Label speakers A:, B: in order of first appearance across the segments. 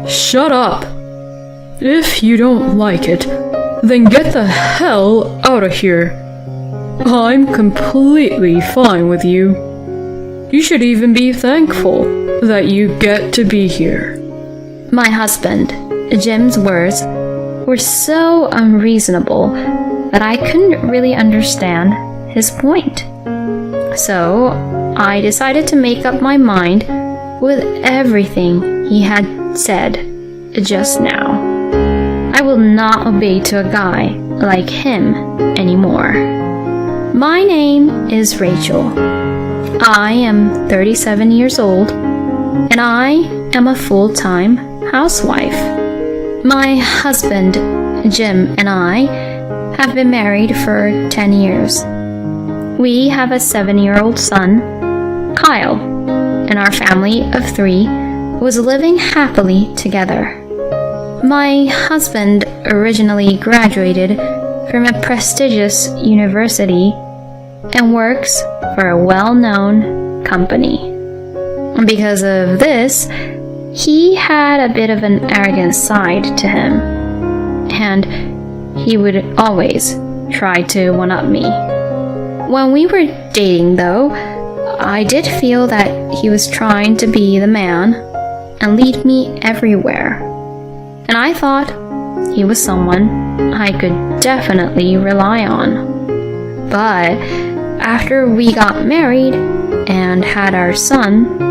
A: Shut up! If you don't like it, then get the hell out of here. I'm completely fine with you. You should even be thankful that you get to be here.
B: My husband, Jim's words were so unreasonable that I couldn't really understand his point. So I decided to make up my mind with everything he had said just now. I will not obey to a guy like him anymore. My name is Rachel. I am 37 years old, and I am a full-time housewife. My husband, Jim, and I have been married for 10 years. We have a 7-year-old son, Kyle, and our family of 3 was living happily together. My husband originally graduated from a prestigious university and works for a well-known company. Because of this, he had a bit of an arrogant side to him, and he would always try to one-up me. When we were dating, though, I did feel that he was trying to be the man and lead me everywhere, and I thought he was someone I could definitely rely on. But after we got married and had our son,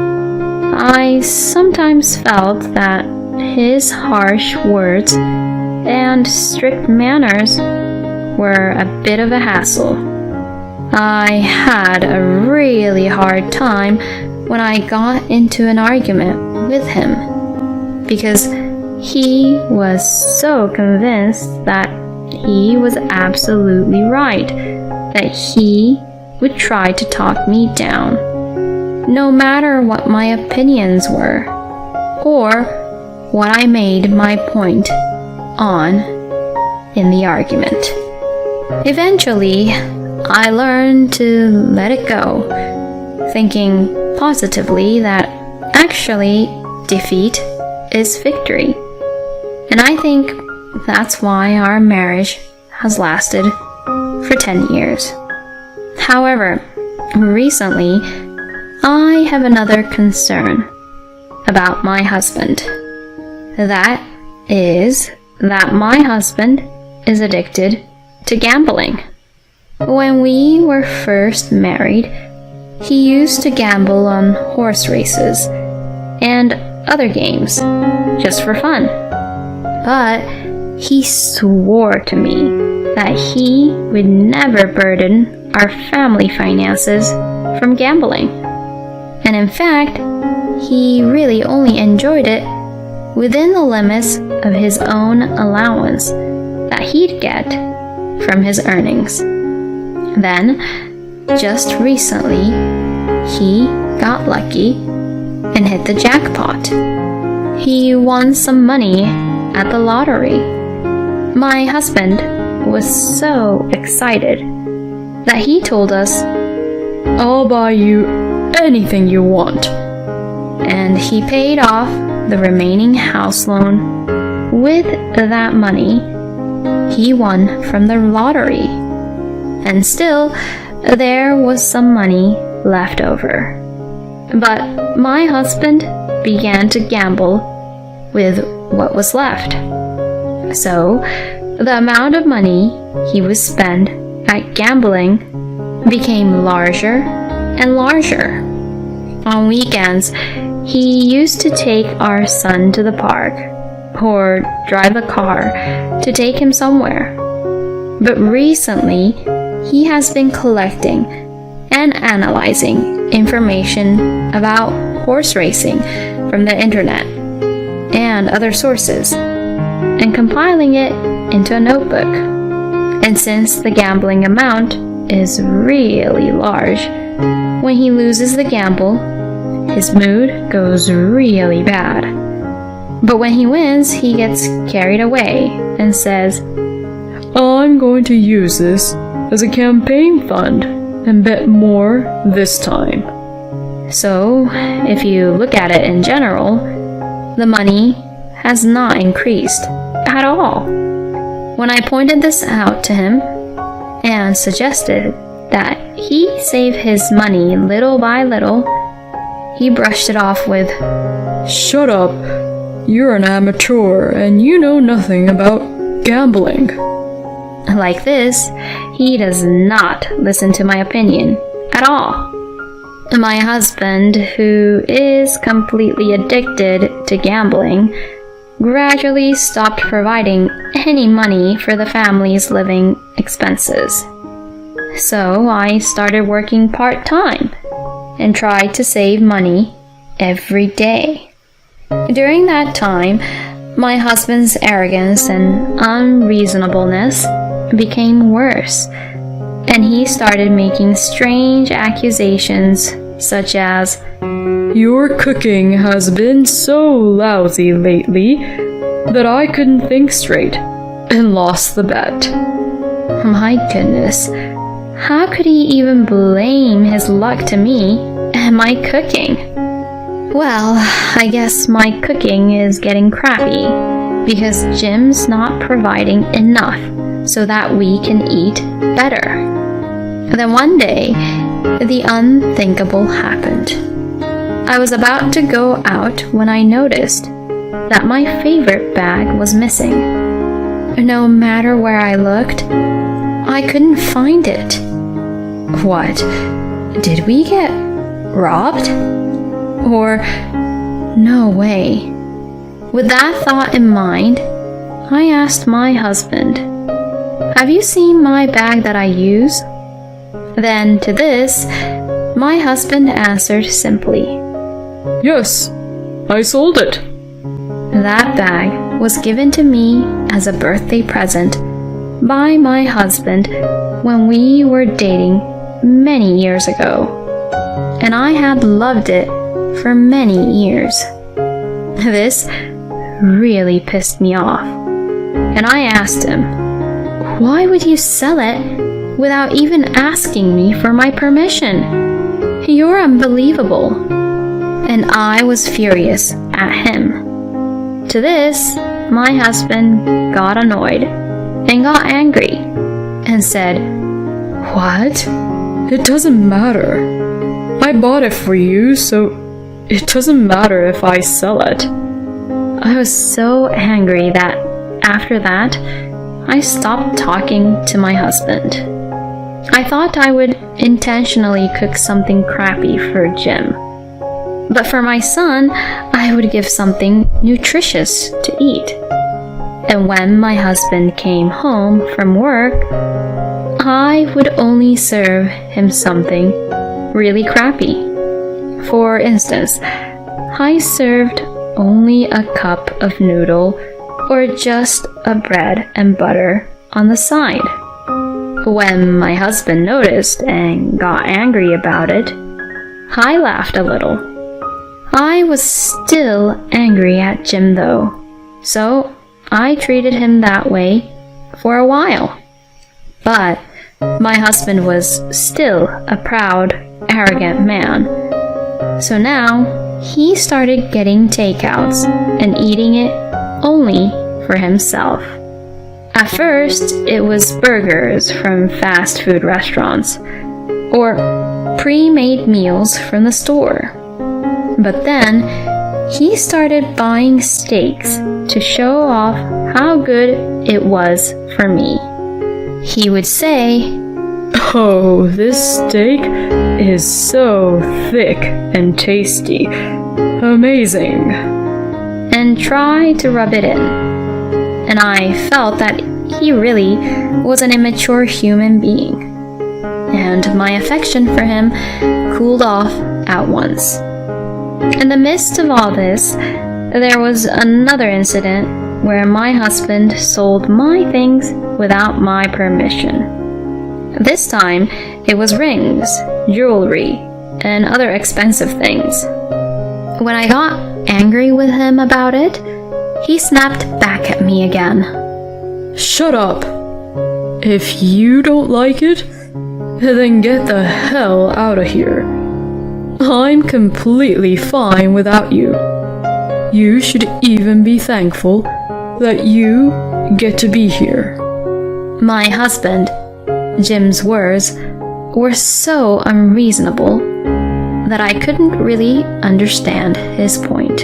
B: I sometimes felt that his harsh words and strict manners were a bit of a hassle. I had a really hard time when I got into an argument with him because he was so convinced that he was absolutely right, that he would try to talk me down, no matter what my opinions were, or what I made my point on in the argument. Eventually, I learned to let it go, thinking positively that actually defeat is victory. And I think that's why our marriage has lasted for 10 years. However, recently, I have another concern about my husband. That is that my husband is addicted to gambling. When we were first married, he used to gamble on horse races and other games just for fun. But he swore to me that he would never burden our family finances from gambling. And in fact, he really only enjoyed it within the limits of his own allowance that he'd get from his earnings. Then, just recently, he got lucky and hit the jackpot. He won some money at the lottery. My husband was so excited that he told us,
A: I'll buy you anything you want.
B: And he paid off the remaining house loan with that money he won from the lottery. And still, there was some money left over. But my husband began to gamble with what was left. So, the amount of money he would spend at gambling became larger and larger. On weekends, he used to take our son to the park or drive a car to take him somewhere. But recently, he has been collecting and analyzing information about horse racing from the internet and other sources, and compiling it into a notebook. And since the gambling amount is really large, when he loses the gamble, his mood goes really bad. But when he wins, he gets carried away and says,
A: I'm going to use this as a campaign fund and bet more this time.
B: So, if you look at it in general, the money has not increased at all. When I pointed this out to him and suggested that he save his money little by little, he brushed it off with,
A: Shut up. You're an amateur and you know nothing about gambling.
B: like this, he does not listen to my opinion at all. My husband, who is completely addicted to gambling, gradually stopped providing any money for the family's living expenses. So I started working part-time and tried to save money every day. During that time, my husband's arrogance and unreasonableness became worse, and he started making strange accusations such as,
A: Your cooking has been so lousy lately that I couldn't think straight and lost the bet.
B: my goodness, how could he even blame his luck to me and my cooking? Well, I guess my cooking is getting crappy because Jim's not providing enough so that we can eat better. Then one day, the unthinkable happened. I was about to go out when I noticed that my favorite bag was missing. No matter where I looked, I couldn't find it. What? Did we get robbed? Or, no way. With that thought in mind, I asked my husband, Have you seen my bag that I use? Then to this, my husband answered simply,
A: Yes, I sold it.
B: That bag was given to me as a birthday present by my husband when we were dating many years ago, and I had loved it for many years. This really pissed me off, and I asked him, Why would you sell it without even asking me for my permission? You're unbelievable. And I was furious at him. To this, my husband got annoyed and got angry and said,
A: What? It doesn't matter. I bought it for you, so it doesn't matter if I sell it.
B: I was so angry that after that, I stopped talking to my husband. I thought I would intentionally cook something crappy for Jim. But for my son, I would give something nutritious to eat. And when my husband came home from work, I would only serve him something really crappy. For instance, I served only a cup of noodle or just a bread and butter on the side. When my husband noticed and got angry about it, I laughed a little. I was still angry at Jim though, so I treated him that way for a while. But my husband was still a proud, arrogant man. So now he started getting takeouts and eating it only for himself. At first, it was burgers from fast food restaurants or pre-made meals from the store. But then he started buying steaks to show off how good it was for me. He would say,
A: Oh, this steak is so thick and tasty. Amazing.
B: and try to rub it in. And I felt that he really was an immature human being. And my affection for him cooled off at once. In the midst of all this, there was another incident where my husband sold my things without my permission. This time, it was rings, jewelry, and other expensive things. When I got angry with him about it, he snapped back at me again.
A: Shut up. If you don't like it, then get the hell out of here. I'm completely fine without you. You should even be thankful that you get to be here.
B: My husband, Jim's words, were so unreasonable that I couldn't really understand his point.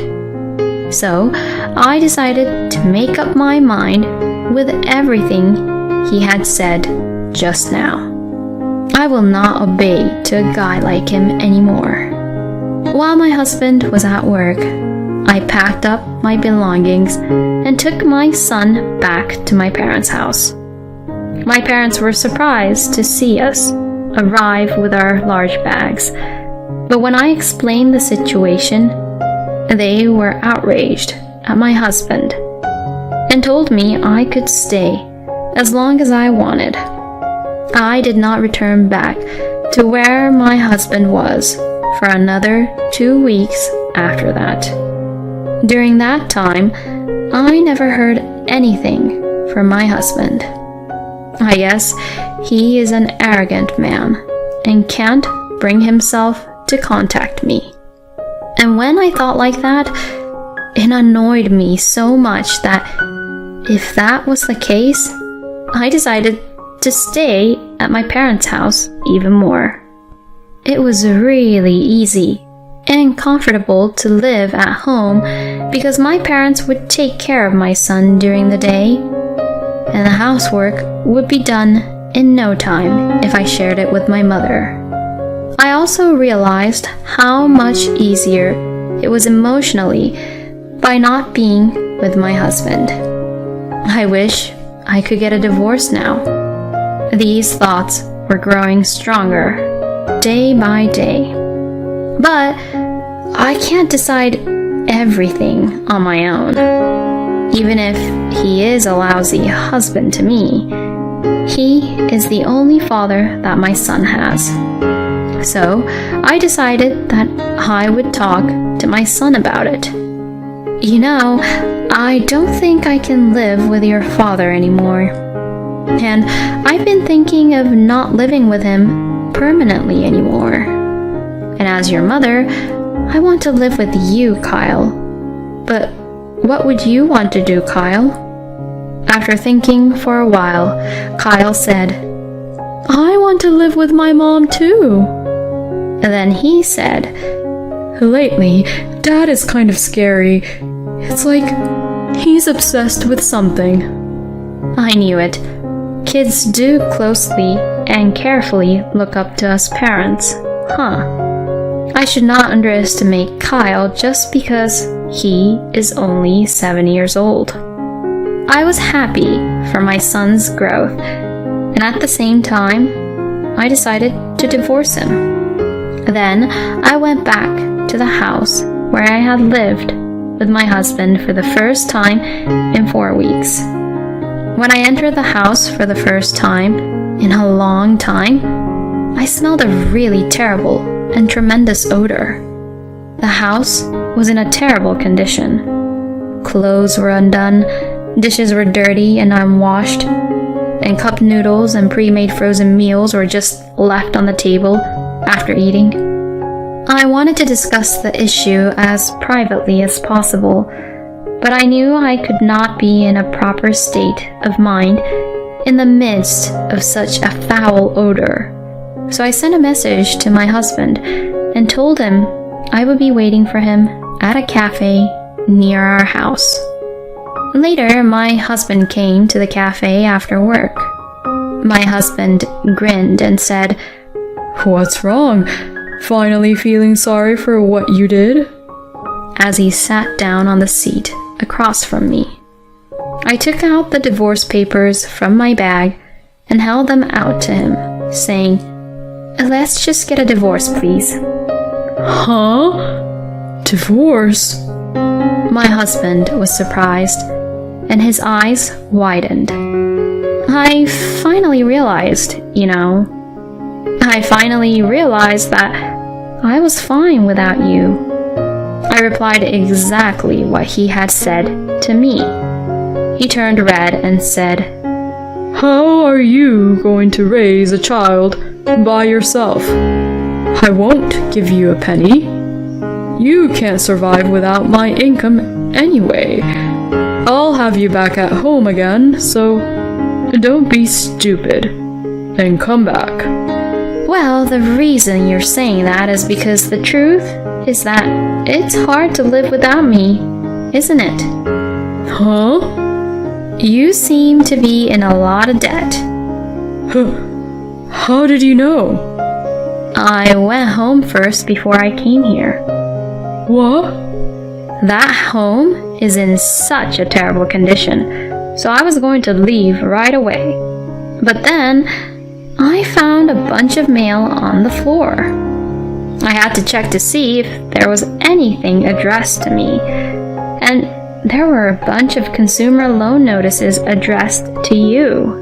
B: So I decided to make up my mind with everything he had said just now. I will not obey to a guy like him anymore. While my husband was at work, I packed up my belongings and took my son back to my parents' house. My parents were surprised to see us arrive with our large bags, but when I explained the situation, they were outraged at my husband and told me I could stay as long as I wanted. I did not return back to where my husband was for another 2 weeks after that. During that time, I never heard anything from my husband. I guess he is an arrogant man and can't bring himself to contact me. And when I thought like that, it annoyed me so much that if that was the case, I decided to stay at my parents' house even more. It was really easy and comfortable to live at home because my parents would take care of my son during the day, and the housework would be done in no time if I shared it with my mother. I also realized how much easier it was emotionally by not being with my husband. I wish I could get a divorce now. These thoughts were growing stronger day by day. But I can't decide everything on my own. Even if he is a lousy husband to me, he is the only father that my son has. So I decided that I would talk to my son about it. You know, I don't think I can live with your father anymore. And I've been thinking of not living with him permanently anymore. And as your mother, I want to live with you, Kyle. But what would you want to do, Kyle? After thinking for a while, Kyle said, I want to live with my mom too. And then he said,
A: Lately, Dad is kind of scary. It's like he's obsessed with something.
B: I knew it. Kids do closely and carefully look up to us parents, huh? I should not underestimate Kyle just because he is only 7 years old. I was happy for my son's growth, and at the same time, I decided to divorce him. Then I went back to the house where I had lived with my husband for the first time in 4 weeks. When I entered the house for the first time in a long time, I smelled a really terrible and tremendous odor. The house was in a terrible condition. Clothes were undone, dishes were dirty and unwashed, and cup noodles and pre-made frozen meals were just left on the table after eating. I wanted to discuss the issue as privately as possible, but I knew I could not be in a proper state of mind in the midst of such a foul odor. So I sent a message to my husband and told him I would be waiting for him at a cafe near our house. Later, my husband came to the cafe after work. My husband grinned and said,
A: What's wrong? Finally feeling sorry for what you did?
B: As he sat down on the seat across from me. I took out the divorce papers from my bag and held them out to him, saying, Let's just get a divorce, please.
A: Huh? Divorce?
B: My husband was surprised, and his eyes widened. I finally realized that I was fine without you. I replied exactly what he had said to me. He turned red and said,
A: How are you going to raise a child by yourself? I won't give you a penny. You can't survive without my income Anyway, I'll have you back at home again, so don't be stupid and come back.
B: Well, the reason you're saying that is because the truth is that it's hard to live without me, isn't it?
A: Huh?
B: You seem to be in a lot of debt.
A: How did you know?
B: I went home first before I came here.
A: What?
B: That home is in such a terrible condition, so I was going to leave right away. But then, I found a bunch of mail on the floor. I had to check to see if there was anything addressed to me, and there were a bunch of consumer loan notices addressed to you.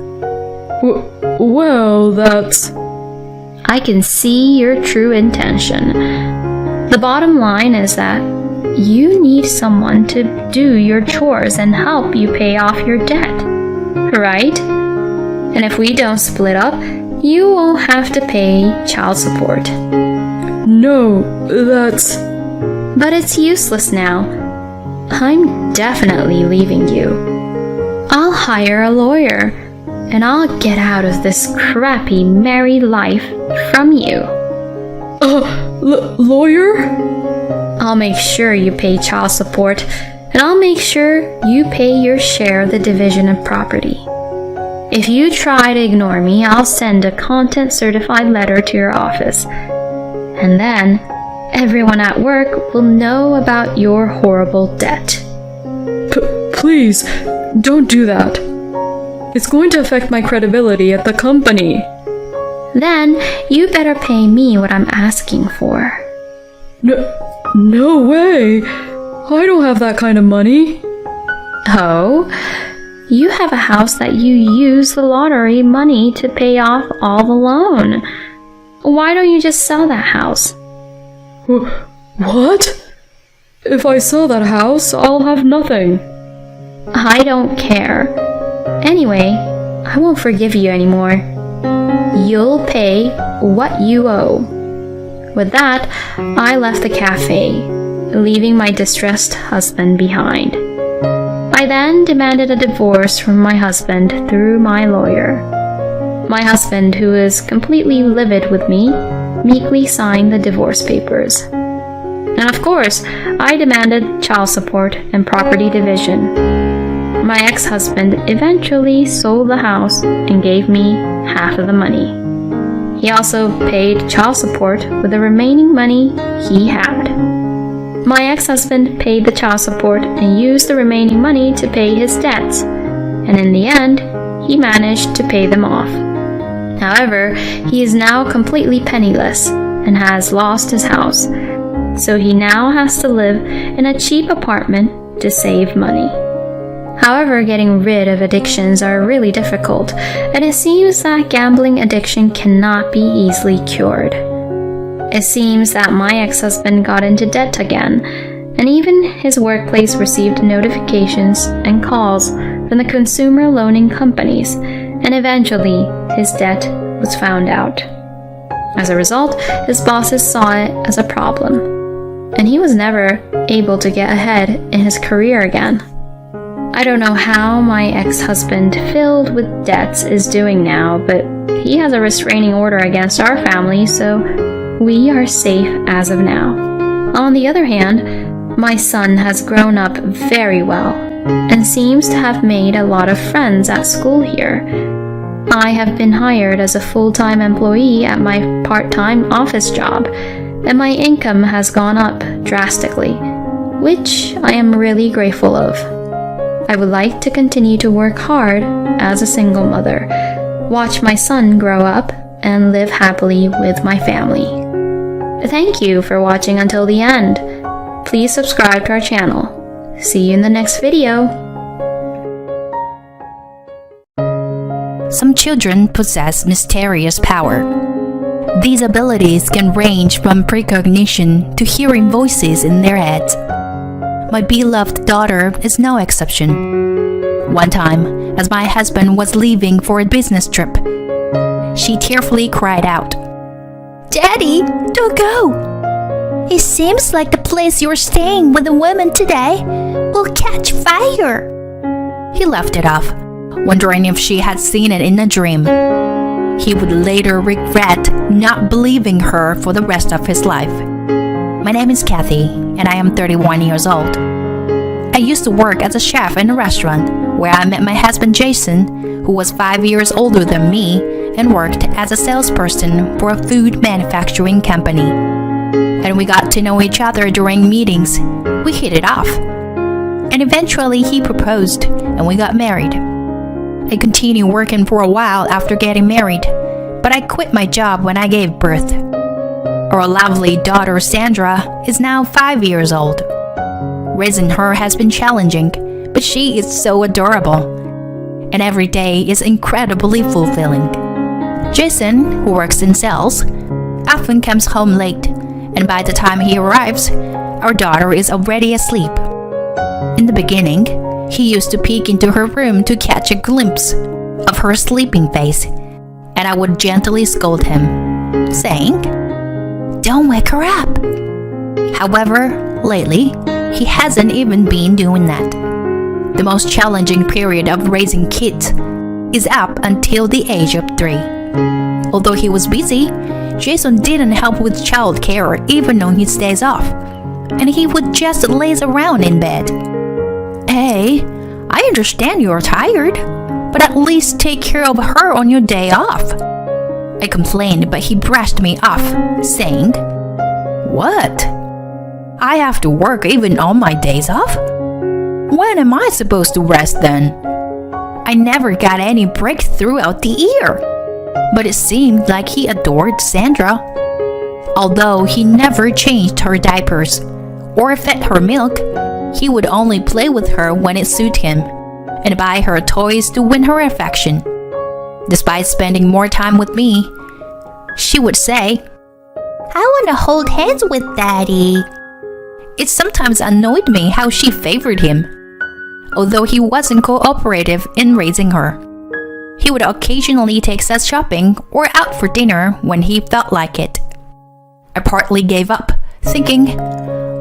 A: Well, that's...
B: I can see your true intention. The bottom line is that you need someone to do your chores and help you pay off your debt, right? And if we don't split up, you won't have to pay child support.
A: No, that's...
B: But it's useless now. I'm definitely leaving you. I'll hire a lawyer, and I'll get out of this crappy married life from you.
A: Lawyer?
B: I'll make sure you pay child support, and I'll make sure you pay your share of the division of property. If you try to ignore me, I'll send a content-certified letter to your office. And then, everyone at work will know about your horrible debt.
A: Please, don't do that. It's going to affect my credibility at the company.
B: Then, you better pay me what I'm asking for.
A: No way! I don't have that kind of money.
B: Oh? You have a house that you use the lottery money to pay off all the loan. Why don't you just sell that house?
A: What? If I sell that house, I'll have nothing.
B: I don't care. Anyway, I won't forgive you anymore. You'll pay what you owe. With that, I left the cafe, leaving my distressed husband behind. I then demanded a divorce from my husband through my lawyer. My husband, who is completely livid with me, meekly signed the divorce papers. And of course, I demanded child support and property division. My ex-husband eventually sold the house and gave me half of the money. He also paid child support with the remaining money he had. My ex-husband paid the child support and used the remaining money to pay his debts, and in the end, he managed to pay them off. However, he is now completely penniless and has lost his house, so he now has to live in a cheap apartment to save money. However, getting rid of addictions are really difficult, and it seems that gambling addiction cannot be easily cured. It seems that my ex-husband got into debt again, and even his workplace received notifications and calls from the consumer loaning companies, and eventually his debt was found out. As a result, his bosses saw it as a problem, and he was never able to get ahead in his career again. I don't know how my ex-husband, filled with debts, is doing now, but he has a restraining order against our family, so we are safe as of now. On the other hand, my son has grown up very well and seems to have made a lot of friends at school here. I have been hired as a full-time employee at my part-time office job, and my income has gone up drastically, which I am really grateful of. I would like to continue to work hard as a single mother, watch my son grow up, and live happily with my family. Thank you for watching until the end. Please subscribe to our channel. See you in the next video.
C: Some children possess mysterious power. These abilities can range from precognition to hearing voices in their heads. My beloved daughter is no exception. One time, as my husband was leaving for a business trip, she tearfully cried out, "Daddy, don't go! It seems like the place you're staying with the women today will catch fire. He left it off, wondering if she had seen it in a dream. He would later regret not believing her for the rest of his life. My name is Kathy, and I am 31 years old. I used to work as a chef in a restaurant where I met my husband Jason, who was 5 years older than me and worked as a salesperson for a food manufacturing company. And we got to know each other during meetings. We hit it off. And eventually he proposed and we got married. I continued working for a while after getting married, but I quit my job when I gave birth. Our lovely daughter Sandra is now 5 years old. Raising her has been challenging, but she is so adorable, and every day is incredibly fulfilling. Jason, who works in sales, often comes home late, and by the time he arrives, our daughter is already asleep. In the beginning, he used to peek into her room to catch a glimpse of her sleeping face, and I would gently scold him, saying, "Don't wake her up." However, lately, he hasn't even been doing that. The most challenging period of raising kids is up until the age of 3. Although he was busy, Jason didn't help with childcare even on his days off, and he would just laze around in bed. "Hey, I understand you're tired, but at least take care of her on your day off." I complained, but he brushed me off, saying, "What? I have to work even on my days off? When am I supposed to rest then?" I never got any break throughout the year, but it seemed like he adored Sandra. Although he never changed her diapers or fed her milk, he would only play with her when it suited him and buy her toys to win her affection. Despite spending more time with me, she would say, "I want to hold hands with Daddy." It sometimes annoyed me how she favored him, although he wasn't cooperative in raising her. He would occasionally take us shopping or out for dinner when he felt like it. I partly gave up, thinking,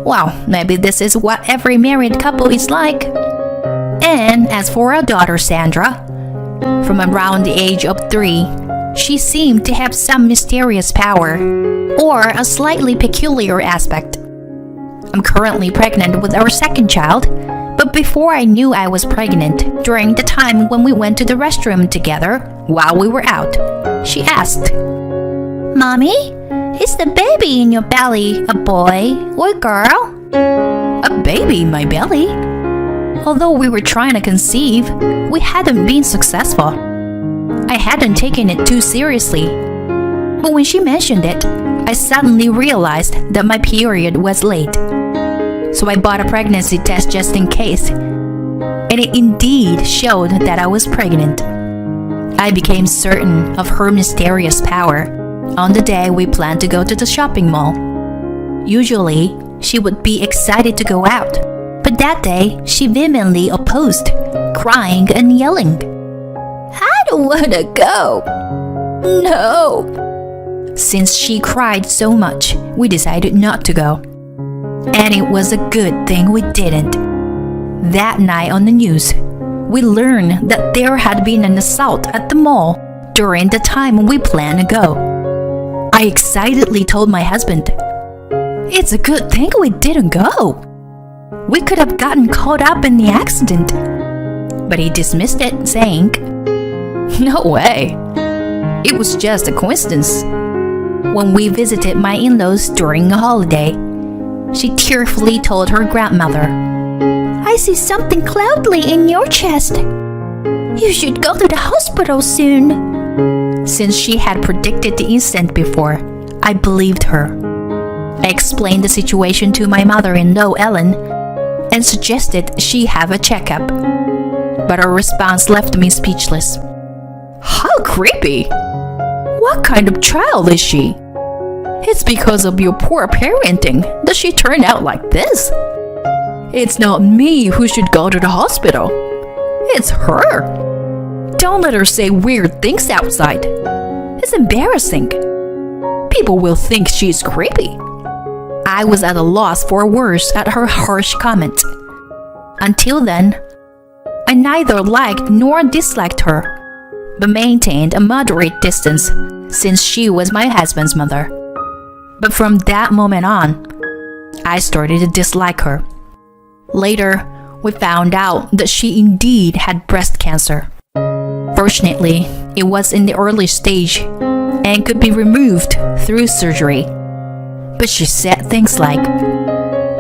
C: well, maybe this is what every married couple is like. And as for our daughter Sandra, from around the age of 3, she seemed to have some mysterious power or a slightly peculiar aspect. I'm currently pregnant with our second child, but before I knew I was pregnant, during the time when we went to the restroom together while we were out, she asked, "Mommy, is the baby in your belly a boy or girl?" A baby in my belly? Although we were trying to conceive, we hadn't been successful. I hadn't taken it too seriously. But when she mentioned it, I suddenly realized that my period was late. So I bought a pregnancy test just in case, and it indeed showed that I was pregnant. I became certain of her mysterious power on the day we planned to go to the shopping mall. Usually, she would be excited to go out, but that day she vehemently opposed, crying and yelling, "I don't want to go. No." Since she cried so much, we decided not to go. And it was a good thing we didn't. That night on the news, we learned that there had been an assault at the mall during the time we planned to go. I excitedly told my husband, "It's a good thing we didn't go. We could have gotten caught up in the accident." But he dismissed it, saying, "No way. It was just a coincidence." When we visited my in-laws during a holiday, she tearfully told her grandmother, "I see something cloudly in your chest. You should go to the hospital soon." Since she had predicted the incident before, I believed her. I explained the situation to my mother-in-law Ellen and suggested she have a checkup. But her response left me speechless. "How creepy! What kind of child is she? It's because of your poor parenting that she turned out like this. It's not me who should go to the hospital. It's her. Don't let her say weird things outside. It's embarrassing. People will think she's creepy." I was at a loss for words at her harsh comment. Until then, I neither liked nor disliked her, but maintained a moderate distance since she was my husband's mother. But from that moment on, I started to dislike her. Later, we found out that she indeed had breast cancer. Fortunately, it was in the early stage and could be removed through surgery. But she said things like,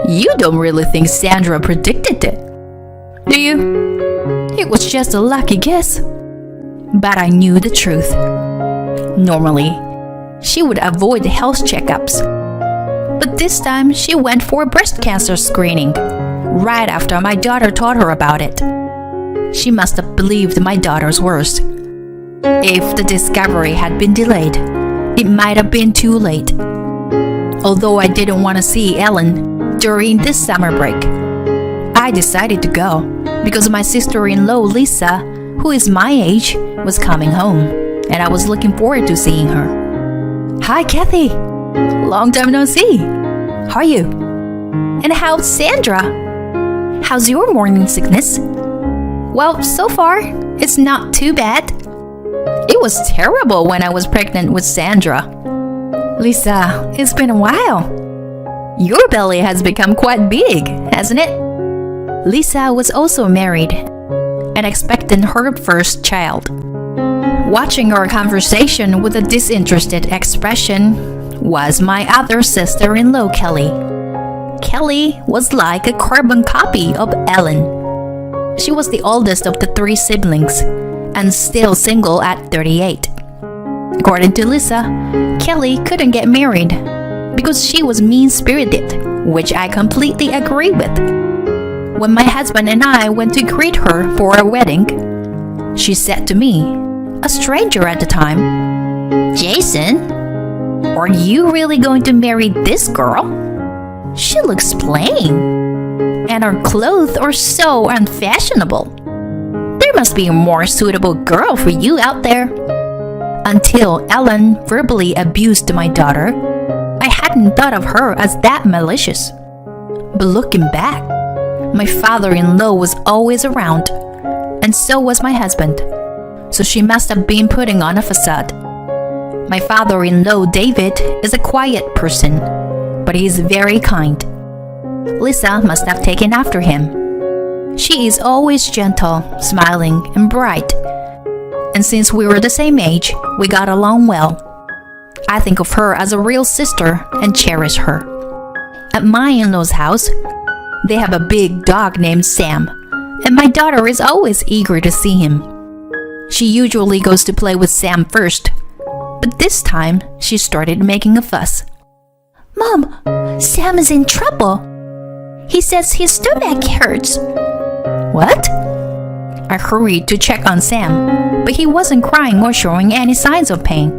C: "You don't really think Sandra predicted it, do you? It was just a lucky guess." But I knew the truth. Normally, she would avoid health checkups. But this time, she went for a breast cancer screening, right after my daughter told her about it. She must have believed my daughter's worst. If the discovery had been delayed, it might have been too late. Although I didn't want to see Ellen during this summer break, I decided to go because my sister-in-law Lisa, who is my age, was coming home, and I was looking forward to seeing her. "Hi, Kathy. Long time no see. How are you? And how's Sandra? How's your morning sickness?" "Well, so far, it's not too bad. It was terrible when I was pregnant with Sandra." "Lisa, it's been a while. Your belly has become quite big, hasn't it?" Lisa was also married and expecting her first child. Watching our conversation with a disinterested expression was my other sister-in-law, Kelly. Kelly was like a carbon copy of Ellen. She was the oldest of the 3 siblings and still single at 38. According to Lisa, Kelly couldn't get married because she was mean-spirited, which I completely agree with. When my husband and I went to greet her for our wedding, she said to me, a stranger at the time, "Jason, are you really going to marry this girl? She looks plain, and her clothes are so unfashionable. There must be a more suitable girl for you out there." Until Ellen verbally abused my daughter, I hadn't thought of her as that malicious. But looking back, my father-in-law was always around, and so was my husband. So she must have been putting on a facade. My father-in-law, David, is a quiet person, but he is very kind. Lisa must have taken after him. She is always gentle, smiling, and bright. And since we were the same age, we got along well. I think of her as a real sister and cherish her. At my in-laws' house, they have a big dog named Sam, and my daughter is always eager to see him. She usually goes to play with Sam first, but this time she started making a fuss. "Mom, Sam is in trouble. He says his stomach hurts." "What?" I hurried to check on Sam, but he wasn't crying or showing any signs of pain.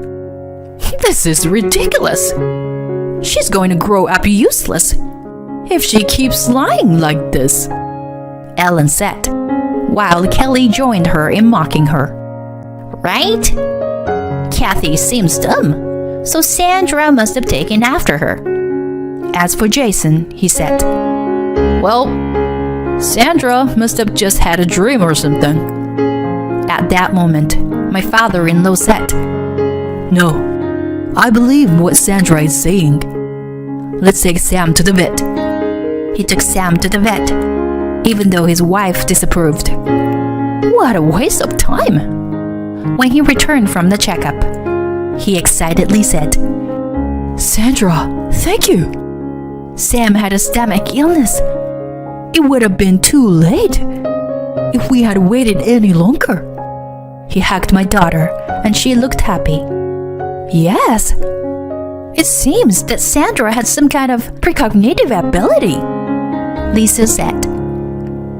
C: "This is ridiculous. She's going to grow up useless if she keeps lying like this," Ellen said, while Kelly joined her in mocking her. "Right? Kathy seems dumb, so Sandra must have taken after her." As for Jason, he said, "Well, Sandra must have just had a dream or something." At that moment, my father-in-law said, "No, I believe what Sandra is saying. Let's take Sam to the vet." He took Sam to the vet, even though his wife disapproved. What a waste of time! When he returned from the checkup, he excitedly said, "Sandra, thank you. Sam had a stomach illness. It would have been too late if we had waited any longer." He hugged my daughter, and she looked happy. "Yes, it seems that Sandra had some kind of precognitive ability," Lisa said.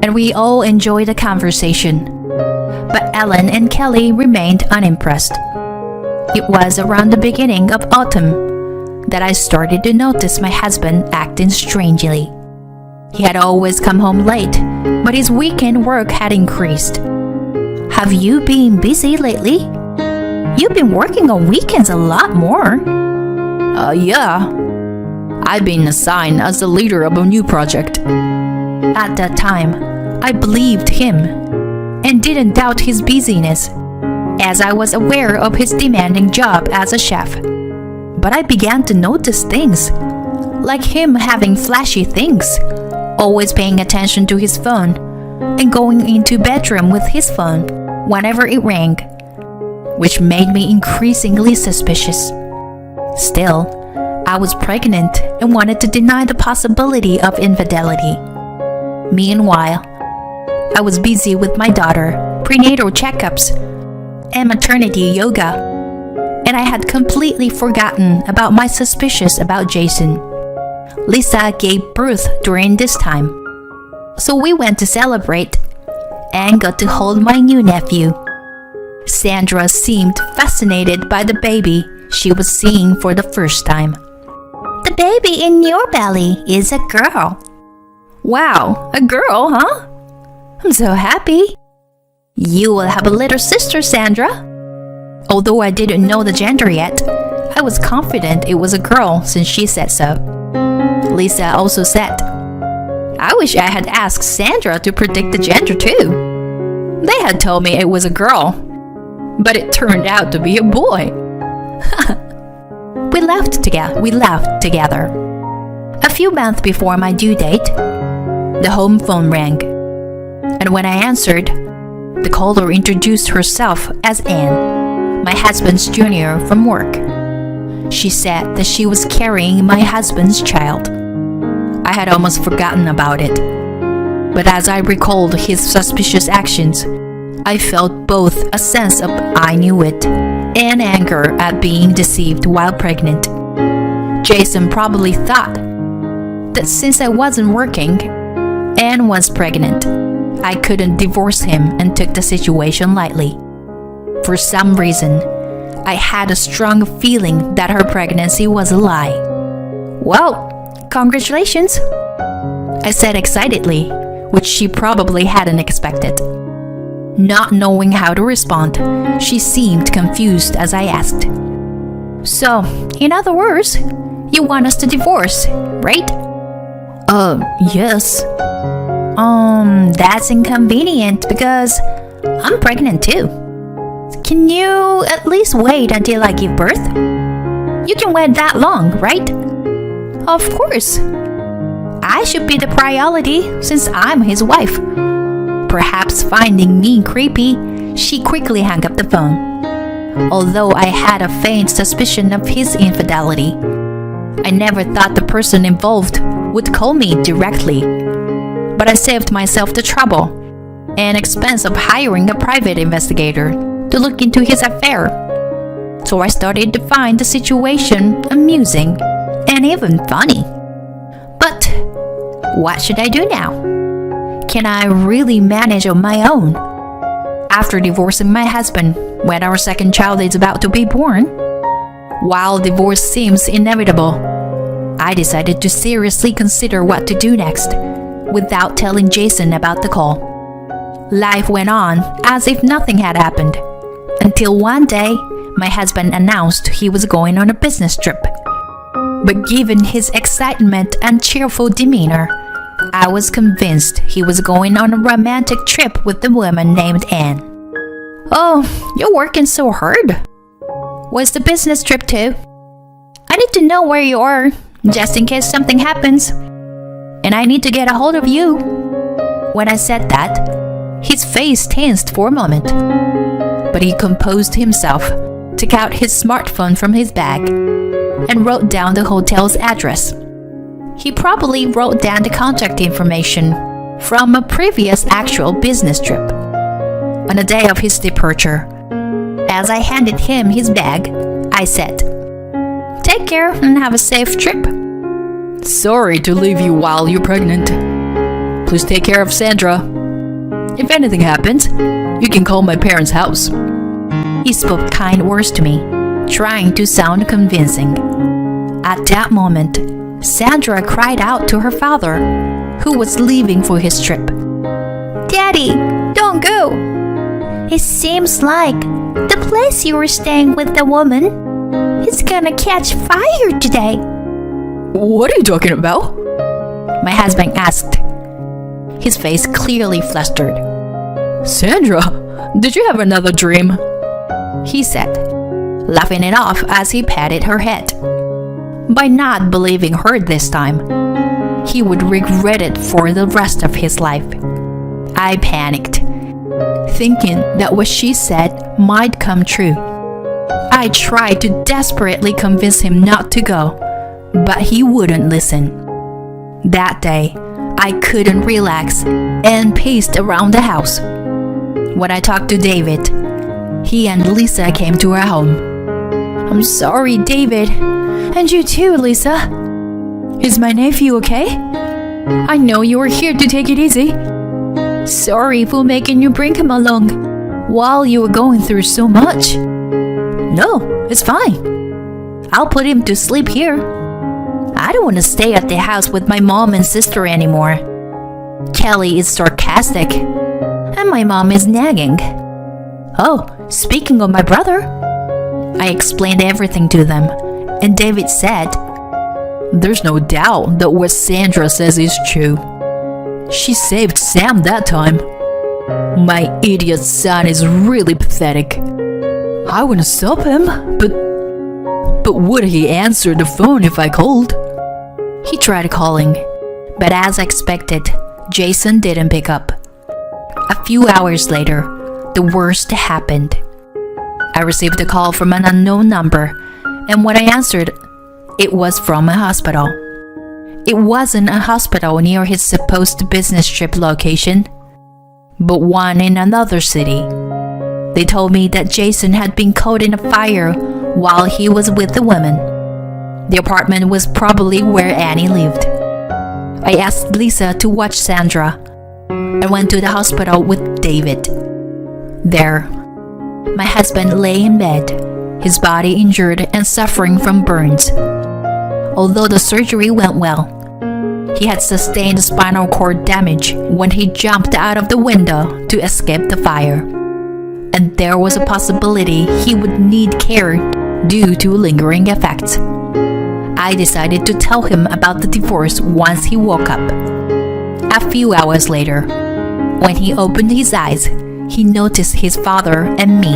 C: And we all enjoyed the conversation. But Ellen and Kelly remained unimpressed. It was around the beginning of autumn that I started to notice my husband acting strangely. He had always come home late, but his weekend work had increased. "Have you been busy lately? You've been working on weekends a lot more." Yeah. I've been assigned as the leader of a new project." At that time, I believed him and didn't doubt his busyness, as I was aware of his demanding job as a chef. But I began to notice things, like him having flashy things, always paying attention to his phone, and going into bedroom with his phone whenever it rang, which made me increasingly suspicious. Still, I was pregnant and wanted to deny the possibility of infidelity. Meanwhile, I was busy with my daughter, prenatal checkups, and maternity yoga, and I had completely forgotten about my suspicions about Jason. Lisa gave birth during this time, so we went to celebrate and got to hold my new nephew. Sandra seemed fascinated by the baby she was seeing for the first time. "The baby in your belly is a girl." "Wow, a girl, huh? I'm so happy." "You will have a little sister, Sandra." Although I didn't know the gender yet, I was confident it was a girl since she said so. Lisa also said, "I wish I had asked Sandra to predict the gender too. They had told me it was a girl, but it turned out to be a boy." We laughed together. A few months before my due date, the home phone rang, and when I answered, the caller introduced herself as Anne, my husband's junior from work. She said that she was carrying my husband's child. I had almost forgotten about it, but as I recalled his suspicious actions, I felt both a sense of "I knew it" and anger at being deceived while pregnant. Jason probably thought that since I wasn't working and was pregnant, I couldn't divorce him and took the situation lightly. For some reason, I had a strong feeling that her pregnancy was a lie. "Well, congratulations," I said excitedly, which she probably hadn't expected. Not knowing how to respond, she seemed confused as I asked, "So, in other words, you want us to divorce, right?" Yes. That's inconvenient because I'm pregnant too. Can you at least wait until I give birth? You can wait that long, right?" "Of course. I should be the priority since I'm his wife." Perhaps finding me creepy, she quickly hung up the phone. Although I had a faint suspicion of his infidelity, I never thought the person involved would call me directly. But I saved myself the trouble and expense of hiring a private investigator to look into his affair. So I started to find the situation amusing and even funny. But what should I do now? Can I really manage on my own? After divorcing my husband when our second child is about to be born? While divorce seems inevitable, I decided to seriously consider what to do next without telling Jason about the call. Life went on as if nothing had happened, until one day my husband announced he was going on a business trip. But given his excitement and cheerful demeanor, I was convinced he was going on a romantic trip with a woman named Anne. "Oh, you're working so hard. What's the business trip to? I need to know where you are, just in case something happens. And I need to get a hold of you." When I said that, his face tensed for a moment. But he composed himself, took out his smartphone from his bag, and wrote down the hotel's address. He probably wrote down the contact information from a previous actual business trip. On the day of his departure, as I handed him his bag, I said, "Take care and have a safe trip."
A: Sorry to leave you while you're pregnant. Please take care of Sandra. If anything happens, you can call my parents' house.
C: He spoke kind words to me, trying to sound convincing. At that moment, Sandra cried out to her father, who was leaving for his trip. "Daddy, don't go! It seems like the place you were staying with the woman is gonna catch fire today."
A: What are you talking about?
C: My husband asked. his face clearly flustered.
A: Sandra, did you have another dream?
C: He said, laughing it off as he patted her head. By not believing her this time, he would regret it for the rest of his life. I panicked, thinking that what she said might come true. I tried to desperately convince him not to go, but he wouldn't listen. That day, I couldn't relax and paced around the house. When I talked to David, he and Lisa came to our home.
D: I'm sorry, David. And you too, Lisa. Is my nephew okay? I know you were here to take it easy. Sorry for making you bring him along while you were going through so much.
C: No, it's fine. I'll put him to sleep here. I don't want to stay at the house with my mom and sister anymore. Kelly is sarcastic, and my mom is nagging. Oh, speaking of my brother, I explained everything to them, and David said,
A: There's no doubt that what Sandra says is true. She saved Sam that time. My idiot son is really pathetic. I wouldn't stop him, but would he answer the phone if I called?
C: He tried calling, but as expected, Jason didn't pick up. A few hours later, the worst happened. I received a call from an unknown number, and when I answered, it was from a hospital. It wasn't a hospital near his supposed business trip location, but one in another city. They told me that Jason had been caught in a fire while he was with the woman. The apartment was probably where Annie lived. I asked Lisa to watch Sandra and went to the hospital with David. There, my husband lay in bed, his body injured and suffering from burns. Although the surgery went well, he had sustained spinal cord damage when he jumped out of the window to escape the fire. And there was a possibility he would need care due to lingering effects. I decided to tell him about the divorce once he woke up. A few hours later, when he opened his eyes, he noticed his father and me.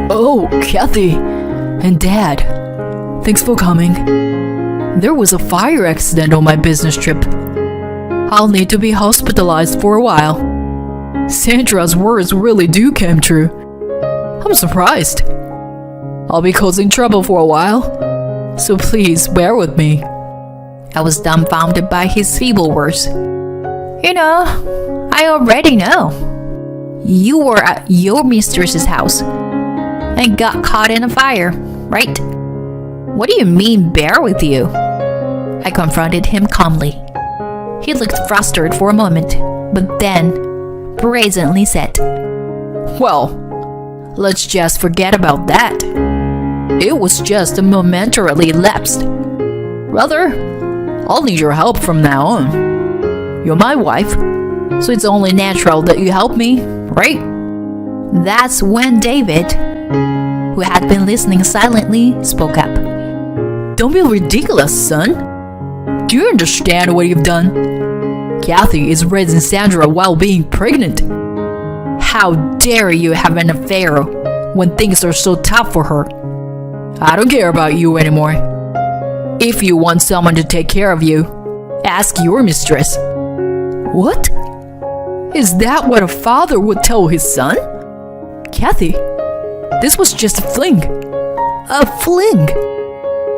A: Oh, Kathy and Dad, thanks for coming. There was a fire accident on my business trip. I'll need to be hospitalized for a while. Sandra's words really do come true. I'm surprised. I'll be causing trouble for a while, so please bear with me.
C: I was dumbfounded by his feeble words. You know, I already know. You were at your mistress's house and got caught in a fire, right? What do you mean, bear with you? I confronted him calmly. He looked frustrated for a moment, but then brazenly said,
A: Well, let's just forget about that. It was just a momentarily lapsed. Rather, I'll need your help from now on. You're my wife, so it's only natural that you help me, right?
C: That's when David, who had been listening silently, spoke up.
A: Don't be ridiculous, son. Do you understand what you've done? Kathy is raising Sandra while being pregnant. How dare you have an affair when things are so tough for her? I don't care about you anymore. If you want someone to take care of you, ask your mistress. What? Is that what a father would tell his son? Kathy, this was just a fling. A fling?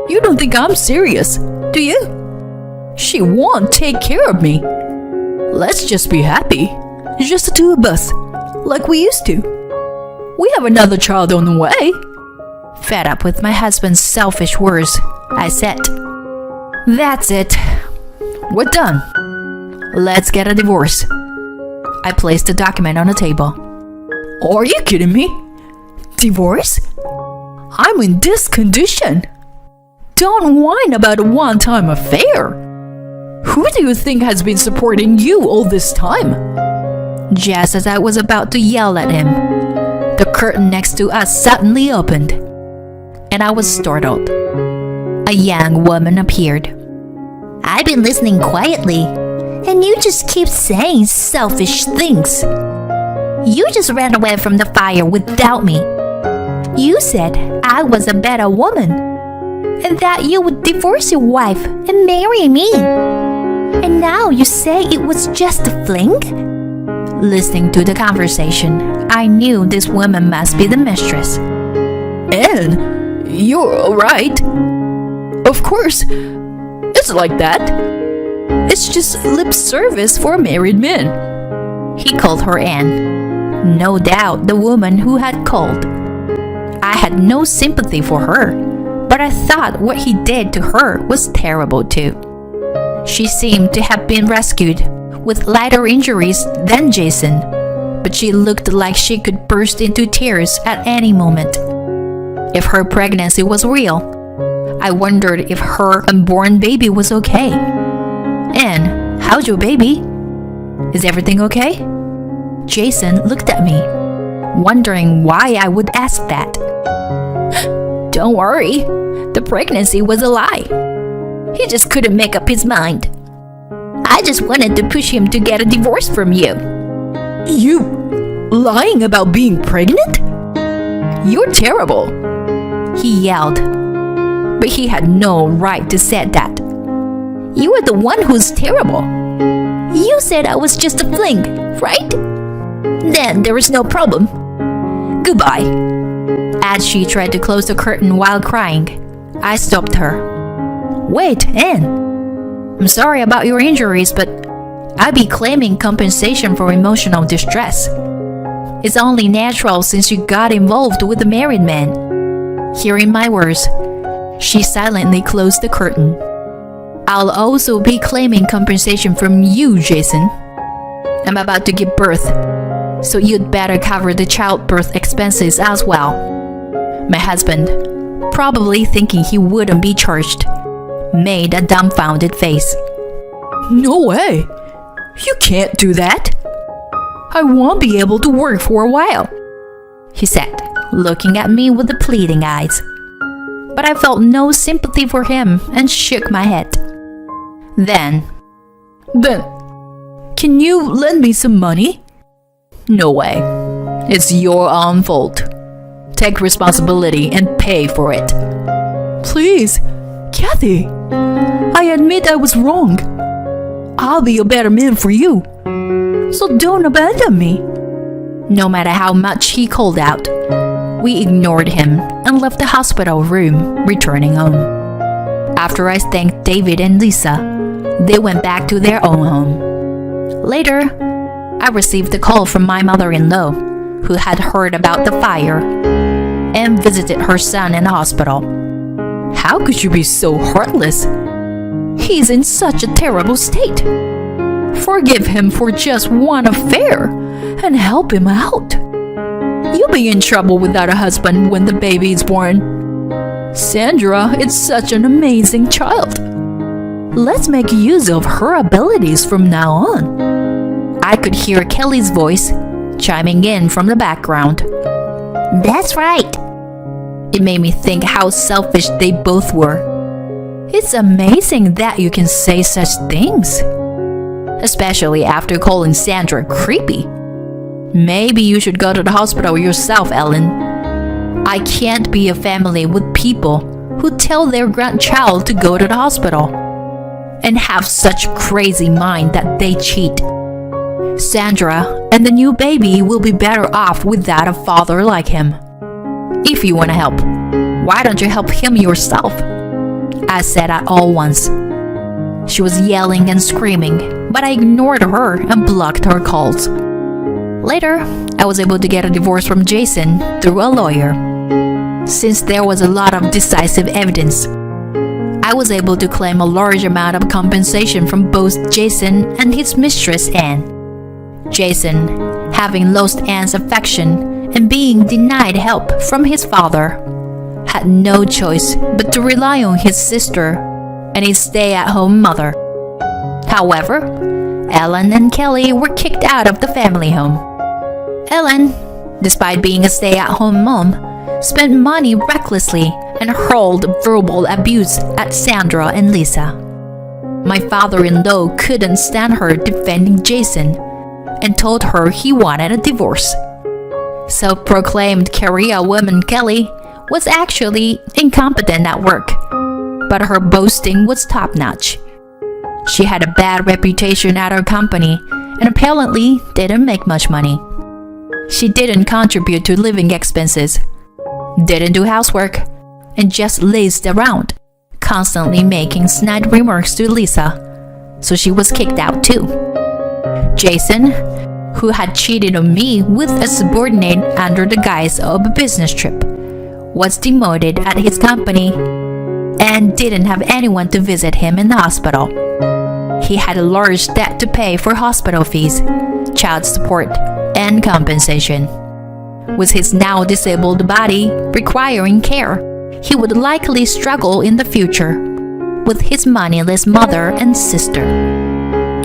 A: You don't think I'm serious, do you? She won't take care of me. Let's just be happy. Just the two of us, like we used to. We have another child on the way.
C: Fed up with my husband's selfish words, I said, That's it.
A: We're done.
C: Let's get a divorce. I placed the document on the table.
A: Are you kidding me? Divorce? I'm in this condition. Don't whine about a one-time affair. Who do you think has been supporting you all this time?
C: Just as I was about to yell at him, the curtain next to us suddenly opened, and I was startled. A young woman appeared.
E: I've been listening quietly,
C: And you just keep saying selfish things. You just ran away from the fire without me. You said I was a better woman, and that you would divorce your wife and marry me. And now you say it was just a fling? Listening to the conversation, I knew this woman must be the mistress.
D: Anne, you're right. Of course, it's like that. It's just lip service for a married man.
C: He called her Anne. No doubt the woman who had called. I had no sympathy for her, but I thought what he did to her was terrible too. She seemed to have been rescued with lighter injuries than Jason, but she looked like she could burst into tears at any moment. If her pregnancy was real, I wondered if her unborn baby was okay. Anne, how's your baby? Is everything okay? Jason looked at me, wondering why I would ask that.
D: Don't worry, the pregnancy was a lie. He just couldn't make up his mind. I just wanted to push him to get a divorce from you. You lying about being pregnant? You're terrible,
C: he yelled. But he had no right to say that.
D: You are the one who's terrible. You said I was just a fling, right? Then there is no problem. Goodbye.
C: As she tried to close the curtain while crying, I stopped her.
D: Wait, Anne.
C: I'm sorry about your injuries, but I'll be claiming compensation for emotional distress. It's only natural since you got involved with the married man. Hearing my words, she silently closed the curtain. I'll also be claiming compensation from you, Jason. I'm about to give birth, so you'd better cover the childbirth expenses as well. My husband, probably thinking he wouldn't be charged, made a dumbfounded face.
D: No way! You can't do that! I won't be able to work for a while,
C: he said, looking at me with the pleading eyes. But I felt no sympathy for him and shook my head. Then,
D: can you lend me some money? No way. It's your own fault. Take responsibility and pay for it. Please, Kathy. I admit I was wrong. I'll be a better man for you. So don't abandon me.
C: No matter how much he called out, we ignored him and left the hospital room, returning home. After I thanked David and Lisa, they went back to their own home. Later, I received a call from my mother-in-law, who had heard about the fire and visited her son in the hospital.
D: How could you be so heartless? He's in such a terrible state. Forgive him for just one affair and help him out. You'll be in trouble without a husband when the baby is born. Sandra is such an amazing child. Let's make use of her abilities from now on.
C: I could hear Kelly's voice chiming in from the background.
B: That's right.
C: It made me think how selfish they both were. It's amazing that you can say such things, especially after calling Sandra creepy. Maybe you should go to the hospital yourself, Ellen. I can't be a family with people who tell their grandchild to go to the hospital and have such crazy mind that they cheat. Sandra and the new baby will be better off without a father like him. If you want to help, why don't you help him yourself? I said at all once. She was yelling and screaming, but I ignored her and blocked her calls. Later, I was able to get a divorce from Jason through a lawyer. Since there was a lot of decisive evidence, I was able to claim a large amount of compensation from both Jason and his mistress Anne. Jason, having lost Anne's affection and being denied help from his father, had no choice but to rely on his sister and his stay-at-home mother. However, Ellen and Kelly were kicked out of the family home. Ellen, despite being a stay-at-home mom, spent money recklessly and hurled verbal abuse at Sandra and Lisa. My father-in-law couldn't stand her defending Jason and told her he wanted a divorce. Self-proclaimed career woman Kelly was actually incompetent at work, but her boasting was top-notch. She had a bad reputation at her company and apparently didn't make much money. She didn't contribute to living expenses, didn't do housework, and just lazed around, constantly making snide remarks to Lisa, so she was kicked out too. Jason, who had cheated on me with a subordinate under the guise of a business trip, was demoted at his company and didn't have anyone to visit him in the hospital. He had a large debt to pay for hospital fees, child support, and compensation. With his now disabled body requiring care, he would likely struggle in the future with his moneyless mother and sister.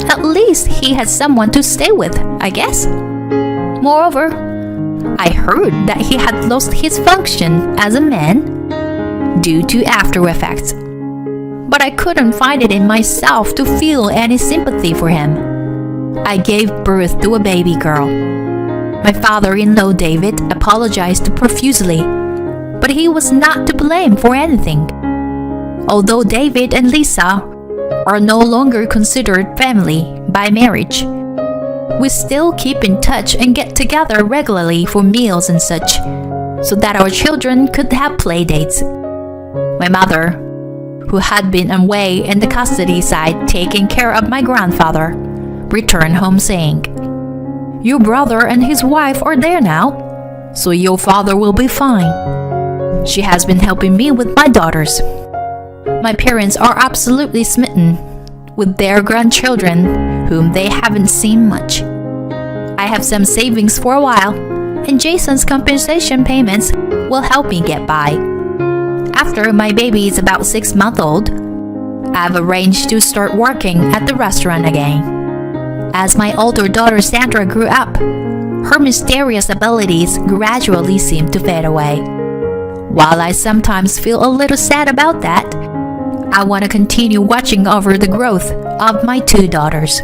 C: At least he had someone to stay with, I guess. Moreover, I heard that he had lost his function as a man due to after effects. But I couldn't find it in myself to feel any sympathy for him. I gave birth to a baby girl. My father-in-law David apologized profusely, but he was not to blame for anything. Although David and Lisa are no longer considered family by marriage, we still keep in touch and get together regularly for meals and such, so that our children could have play dates. My mother, who had been away in the custody side taking care of my grandfather, returned home saying, "Your brother and his wife are there now, so your father will be fine." She has been helping me with my daughters. My parents are absolutely smitten with their grandchildren, whom they haven't seen much. I have some savings for a while, and Jason's compensation payments will help me get by. After my baby is about 6 months old, I've arranged to start working at the restaurant again. As my older daughter Sandra grew up, her mysterious abilities gradually seemed to fade away. While I sometimes feel a little sad about that, I want to continue watching over the growth of my 2 daughters.